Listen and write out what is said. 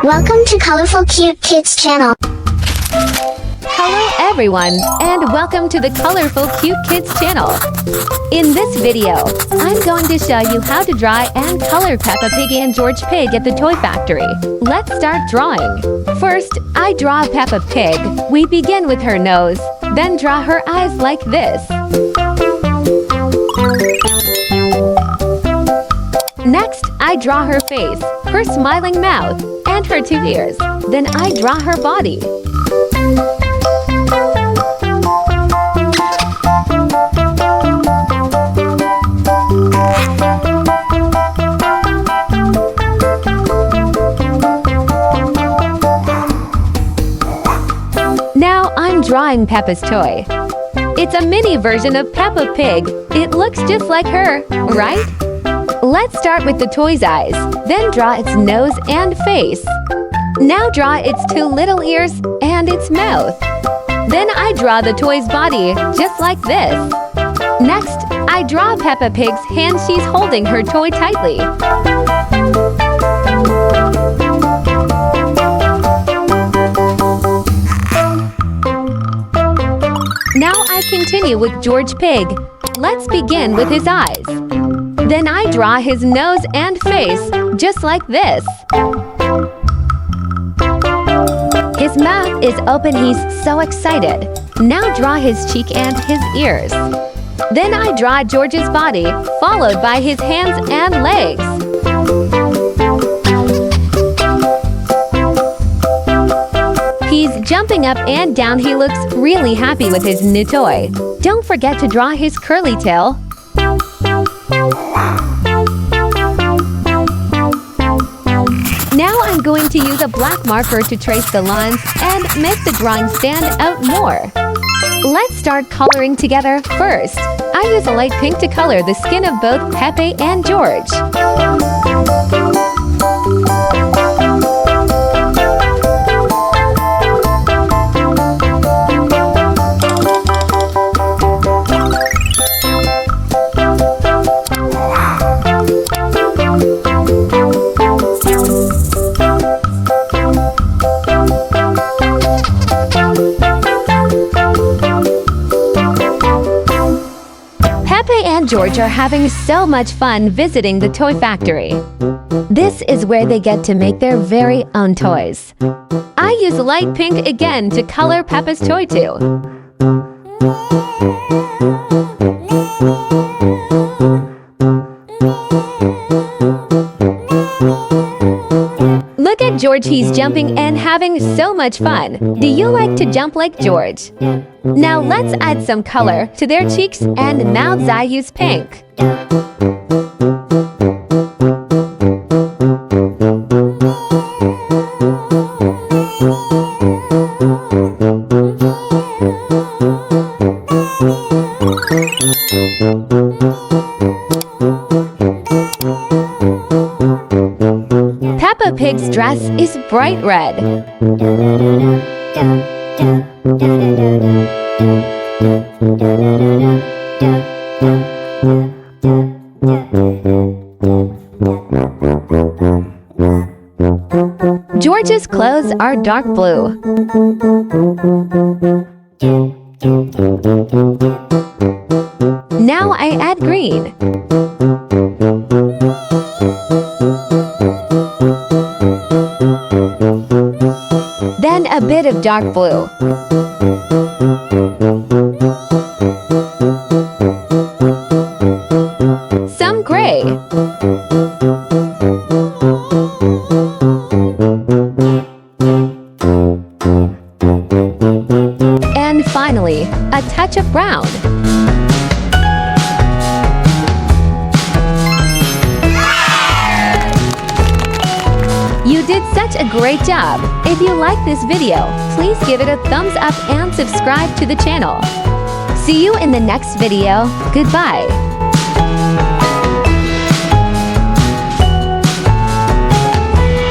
Welcome to Colorful Cute Kids channel. Hello everyone, and welcome to the Colorful Cute Kids channel. In this video, I'm going to show you how to draw and color Peppa Pig and George Pig at the toy factory. Let's start drawing. First, I draw Peppa Pig. We begin with her nose, then draw her eyes like this. Next, I draw her face, her smiling mouth, and her 2 ears. Then I draw her body. Now I'm drawing Peppa's toy. It's a mini version of Peppa Pig. It looks just like her, right? Let's start with the toy's eyes, then draw its nose and face. Now draw its 2 little ears and its mouth. Then I draw the toy's body, just like this. Next, I draw Peppa Pig's hand. She's holding her toy tightly. Now I continue with George Pig. Let's begin with his eyes. Then I draw his nose and face, just like this. His mouth is open. He's so excited. Now draw his cheek and his ears. Then I draw George's body, followed by his hands and legs. He's jumping up and down. He looks really happy with his new toy. Don't forget to draw his curly tail. Now I'm going to use a black marker to trace the lines and make the drawing stand out more. Let's start coloring together. First, I use a light pink to color the skin of both Peppa and George. George are having so much fun visiting the toy factory. This is where they get to make their very own toys. I use light pink again to color Peppa's toy too. Look at George, he's jumping and having so much fun. Do you like to jump like George? Now let's add some color to their cheeks and mouths. I use pink. Peppa Pig's dress is bright red. George's clothes are dark blue. Now I add green. Then a bit of dark blue. Some gray. And finally, a touch of brown. You did such a great job! If you like this video, please give it a thumbs up and subscribe to the channel. See you in the next video. Goodbye!